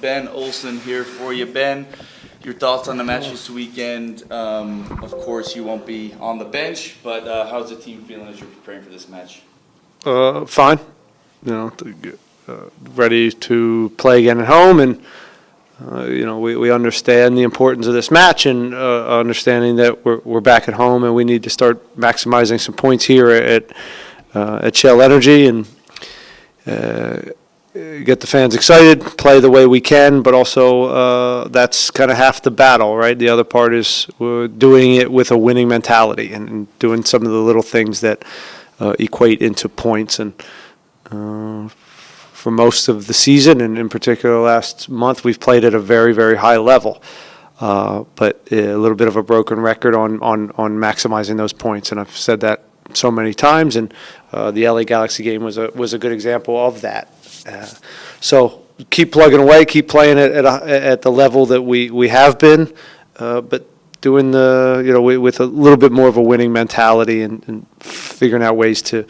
Ben Olsen here for you. Ben, your thoughts on the match this weekend? Of course, you won't be on the bench, but how's the team feeling as you're preparing for this match? Fine. Ready to play again at home, and we understand the importance of this match, and understanding that we're back at home and we need to start maximizing some points here at Shell Energy and get the fans excited, play the way we can, but also that's kind of half the battle, right? The other part is we're doing it with a winning mentality and doing some of the little things that equate into points. And for most of the season, and in particular last month, we've played at a very, very high level. But a little bit of a broken record on maximizing those points, and I've said that so many times, and the LA Galaxy game was a good example of that. So keep plugging away, keep playing at the level that we have been, but doing with a little bit more of a winning mentality and figuring out ways to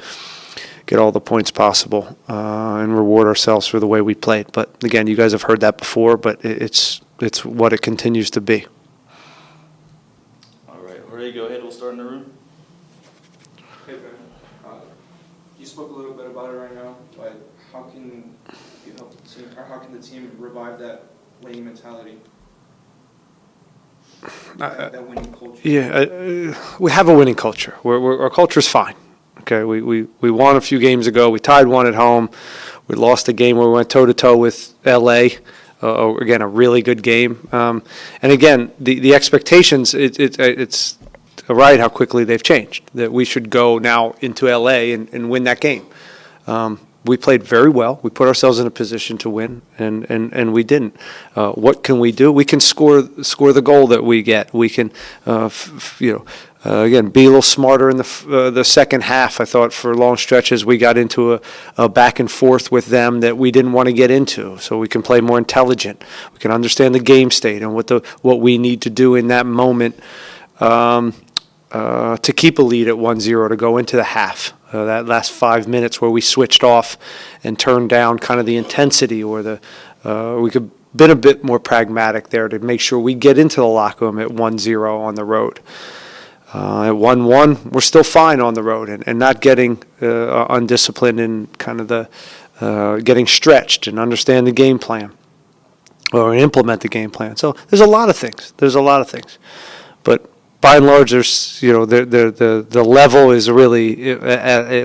get all the points possible and reward ourselves for the way we played. But again, you guys have heard that before, but it's what it continues to be. All right, Jorge, go ahead. We'll start in the room. Hey, Ben. You spoke a little bit about it right now, but how can you help the team, or how can the team revive that winning mentality? That winning culture? Yeah, we have a winning culture. Our culture's fine. Okay, we won a few games ago. We tied one at home. We lost a game where we went toe-to-toe with LA. Again, a really good game. And again, the expectations, it's right how quickly they've changed. That we should go now into LA and win that game. We played very well. We put ourselves in a position to win, and we didn't. What can we do? We can score the goal that we get. We can, again, be a little smarter in the second half. I thought for long stretches we got into a back and forth with them that we didn't want to get into. So we can play more intelligent. We can understand the game state and what we need to do in that moment to keep a lead at 1-0 to go into the half. That last 5 minutes where we switched off and turned down kind of the intensity, or we could been a bit more pragmatic there to make sure we get into the locker room at 1-0 on the road. At 1-1, we're still fine on the road and not getting undisciplined and kind of the getting stretched and understand the game plan or implement the game plan. So there's a lot of things. But by and large, there's the level is really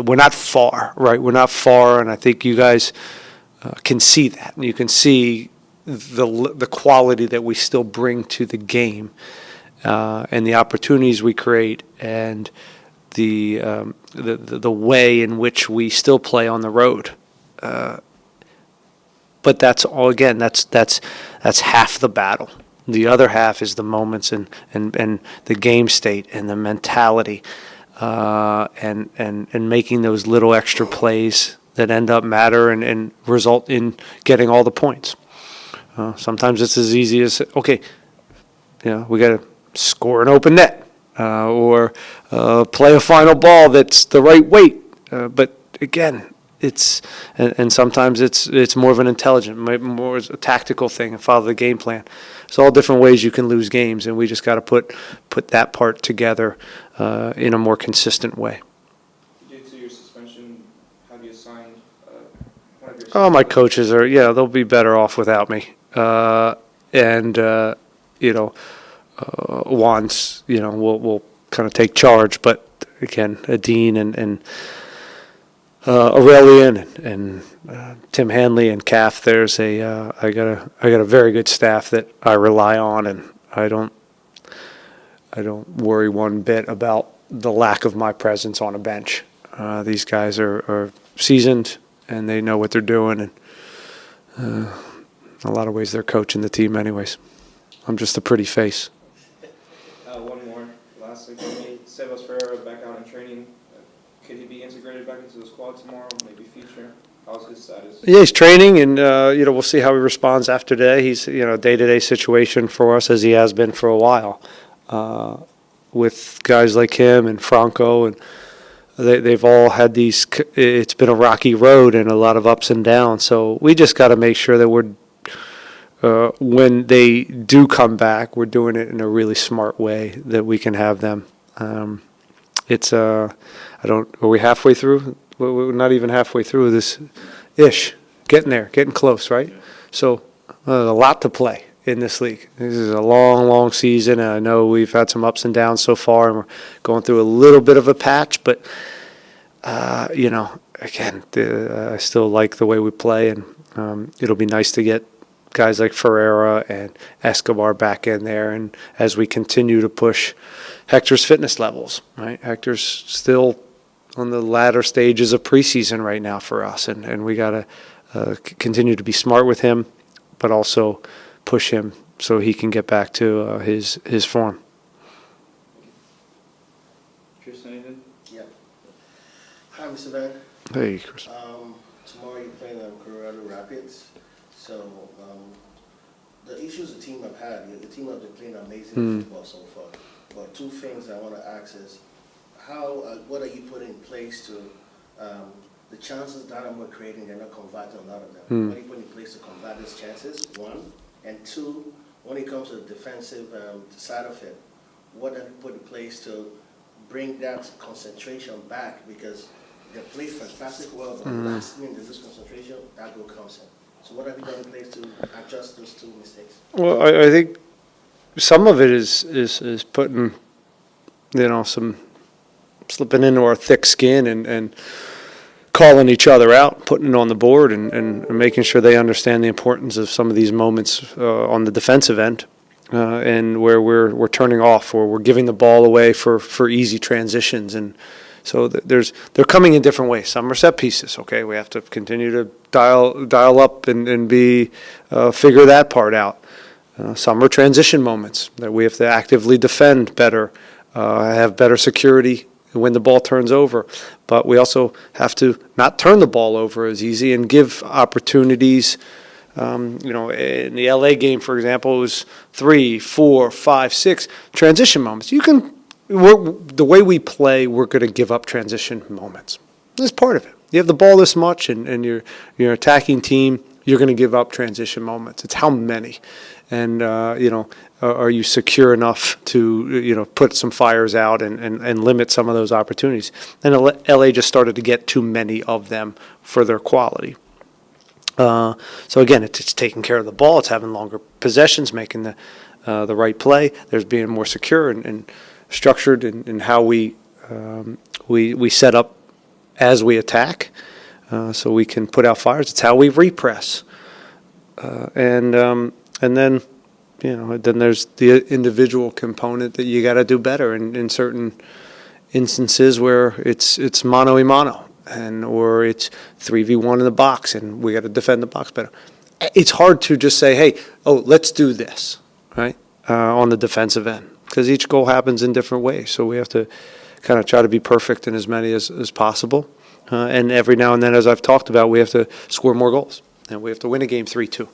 we're not far, right? We're not far, and I think you guys can see that, and you can see the quality that we still bring to the game, and the opportunities we create, and the way in which we still play on the road. But that's all. Again, that's half the battle. The other half is the moments and the game state and the mentality, and making those little extra plays that end up matter and result in getting all the points. Sometimes it's as easy as, okay, we got to score an open net or play a final ball that's the right weight. But again, it's and sometimes it's more of an intelligent, more a tactical thing and follow the game plan. It's all different ways you can lose games, and we just got to put that part together in a more consistent way. Due to your suspension, have you assigned one of your? Oh, my coaches they'll be better off without me. Juan's will kind of take charge, but again, Dean and Aurelian and Tim Hanley and Kath, there's I got a very good staff that I rely on, and I don't worry one bit about the lack of my presence on a bench. These guys are seasoned and they know what they're doing, and in a lot of ways they're coaching the team anyways. I'm just a pretty face. One more. Lastly, for me, Sebas Ferreira back out in training. Could he be integrated back into the squad tomorrow, maybe feature? How's his status? Yeah, he's training, and we'll see how he responds after today. He's a day-to-day situation for us, as he has been for a while, with guys like him and Franco, and they've all had these. It's been a rocky road and a lot of ups and downs. So we just got to make sure that we're when they do come back, we're doing it in a really smart way that we can have them. Are we halfway through? We're not even halfway through this ish. Getting there, getting close, right? So a lot to play in this league. This is a long, long season. I know we've had some ups and downs so far, and we're going through a little bit of a patch, but, again, I still like the way we play, and it'll be nice to get guys like Ferreira and Escobar back in there, and as we continue to push Hector's fitness levels, right? Hector's still on the latter stages of preseason right now for us, and we got to continue to be smart with him, but also push him so he can get back to his form. Chris, anything? Yeah. Hi, Mr. Van. Hey, Chris. Tomorrow you're playing Colorado Rapids. So the issues the team have had, the team have been playing amazing football so far. But two things I want to ask is, what are you putting in place to the chances Dynamo are creating? They're not converting a lot of them. What are you putting in place to convert those chances? One, and two, when it comes to the defensive side of it, what have you put in place to bring that concentration back? Because they play fantastic well, but the last minute they lose concentration, that goal comes in. So what have you done in place to adjust those two mistakes? Well, I think some of it is putting, some slipping into our thick skin and calling each other out, putting it on the board, and making sure they understand the importance of some of these moments on the defensive end, and where we're turning off or we're giving the ball away for easy transitions. And so they're coming in different ways. Some are set pieces. Okay, we have to continue to dial up and figure that part out. Some are transition moments that we have to actively defend better, have better security when the ball turns over. But we also have to not turn the ball over as easy and give opportunities. In the LA game, for example, it was 3, 4, 5, 6 transition moments. The way we play, we're going to give up transition moments. That's part of it. You have the ball this much, and you're an attacking team, you're going to give up transition moments. It's how many. And, are you secure enough to, put some fires out and limit some of those opportunities? And LA just started to get too many of them for their quality. So, again, it's taking care of the ball. It's having longer possessions, making the right play. There's being more secure and structured in how we set up as we attack, so we can put out fires. It's how we repress, and then then there's the individual component that you got to do better in certain instances where it's mano a mano or it's 3v1 in the box and we got to defend the box better. It's hard to just say, hey, let's do this, right, on the defensive end, because each goal happens in different ways. So we have to kind of try to be perfect in as many as possible. And every now and then, as I've talked about, we have to score more goals. And we have to win a game 3-2.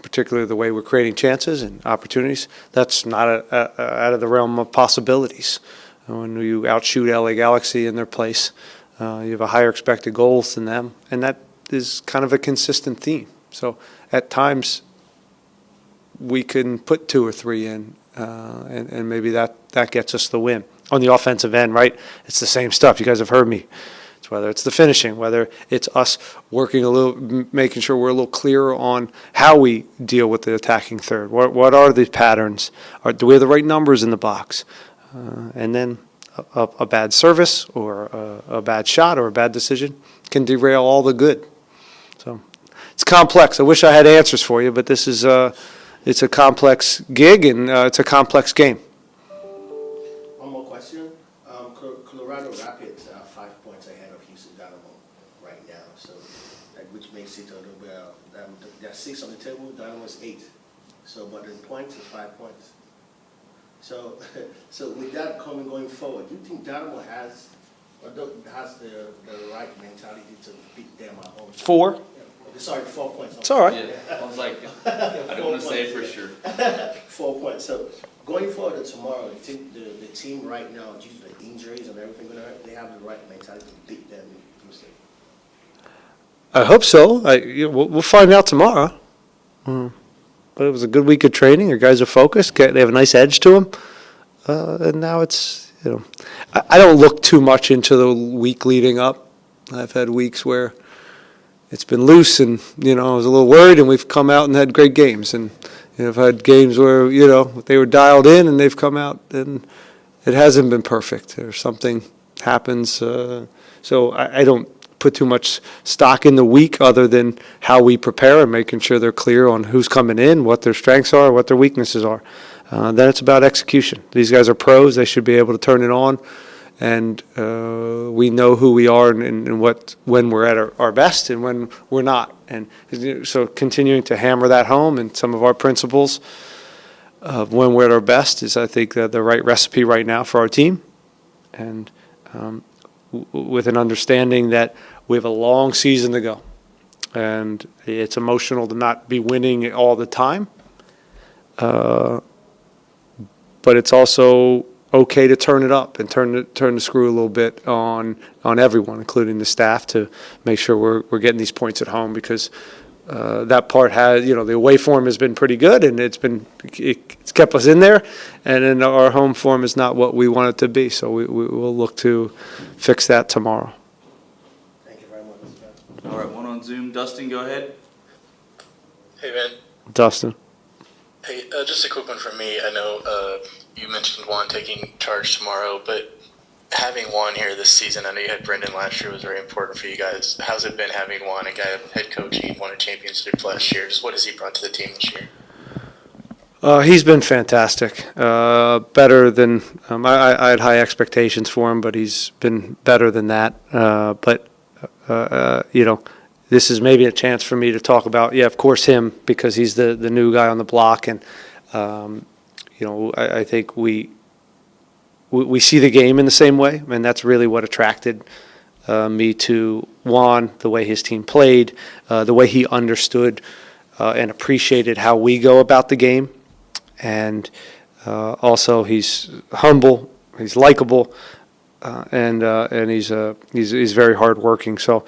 Particularly the way we're creating chances and opportunities. That's not out of the realm of possibilities. When you outshoot LA Galaxy in their place, you have a higher expected goals than them. And that is kind of a consistent theme. So at times, we can put 2 or 3 in, and maybe that gets us the win. On the offensive end, right, it's the same stuff. You guys have heard me. It's whether it's the finishing, whether it's us working a little, making sure we're a little clearer on how we deal with the attacking third. What are the patterns? Do we have the right numbers in the box? And then a bad service or a bad shot or a bad decision can derail all the good. So it's complex. I wish I had answers for you, but this is it's a complex gig and it's a complex game. One more question. Colorado Rapids are 5 points ahead of Houston Dynamo right now, so which makes it a little bit. They're 6 on the table. Dynamo is 8. So, but in points is 5 points. So, with that going forward, do you think Dynamo has the right mentality to beat them at home? 4. Sorry, 4 points. It's all right. Yeah, I was like, I don't want to say for sure. 4 points. So going forward to tomorrow, I think the team right now, due to the injuries and everything, they have the right mentality to beat them in Tuesday. I hope so. We'll find out tomorrow. But it was a good week of training. Our guys are focused. They have a nice edge to them. And now it's, I don't look too much into the week leading up. I've had weeks where it's been loose and, I was a little worried, and we've come out and had great games. And I've had games where, they were dialed in and they've come out and it hasn't been perfect or something happens. So I don't put too much stock in the week other than how we prepare and making sure they're clear on who's coming in, what their strengths are, what their weaknesses are. Then it's about execution. These guys are pros. They should be able to turn it on. And we know who we are and when we're at our best and when we're not. And so continuing to hammer that home and some of our principles of when we're at our best is, I think, the right recipe right now for our team. And with an understanding that we have a long season to go. And it's emotional to not be winning all the time. But it's also okay to turn it up and turn the screw a little bit on everyone, including the staff, to make sure we're getting these points at home, because that part has, the away form has been pretty good and it's kept us in there, and then our home form is not what we want it to be. So we'll look to fix that tomorrow. Thank you very much, Mr. All right, one on Zoom. Dustin, go ahead. Hey, man. Dustin. Hey, just a quick one from me. I know you mentioned Juan taking charge tomorrow, but having Juan here this season, I know you had Brendan last year, was very important for you guys. How's it been having Juan, a guy head coaching, won a championship last year? Just what has he brought to the team this year? He's been fantastic. Better than I had high expectations for him, but he's been better than that. This is maybe a chance for me to talk about, of course, him, because he's the new guy on the block, and I think we see the game in the same way, and that's really what attracted me to Juan, the way his team played, the way he understood and appreciated how we go about the game. And also he's humble, he's likable, and he's very hardworking. So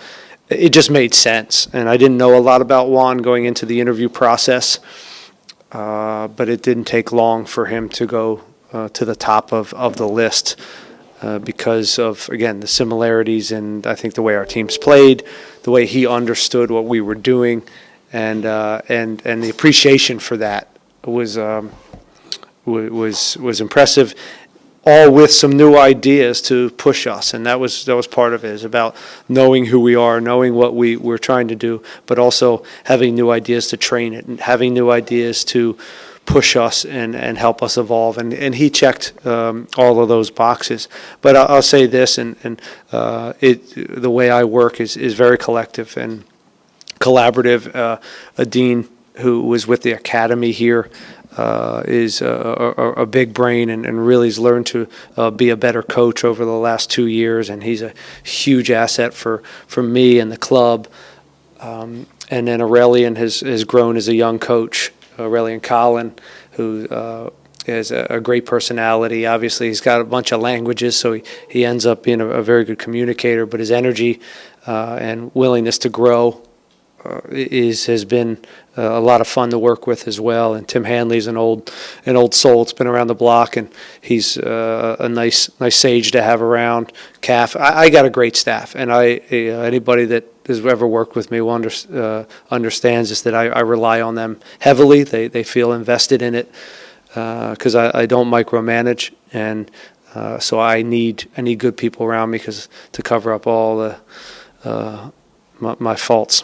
it just made sense. And I didn't know a lot about Juan going into the interview process, but it didn't take long for him to go to the top of the list because of, again, the similarities, and I think the way our teams played, the way he understood what we were doing, and the appreciation for that was impressive, all with some new ideas to push us, and that was part of it. It's about knowing who we are, knowing what we're trying to do, but also having new ideas to train it, and having new ideas to push us and help us evolve, and he checked all of those boxes. But I'll say this, and the way I work is very collective and collaborative. A dean who was with the academy here is a big brain and really has learned to be a better coach over the last 2 years, and he's a huge asset for me and the club. And then Aurelian has grown as a young coach, Aurelian Collin, who has a great personality. Obviously, he's got a bunch of languages, so he ends up being a very good communicator, but his energy and willingness to grow has been a lot of fun to work with as well. And Tim Hanley's an old soul. It's been around the block, and he's a nice sage to have around. Calf, I got a great staff, and anybody that has ever worked with me understands this, that I rely on them heavily. They feel invested in it because I don't micromanage, and so I need good people around me to cover up all my faults.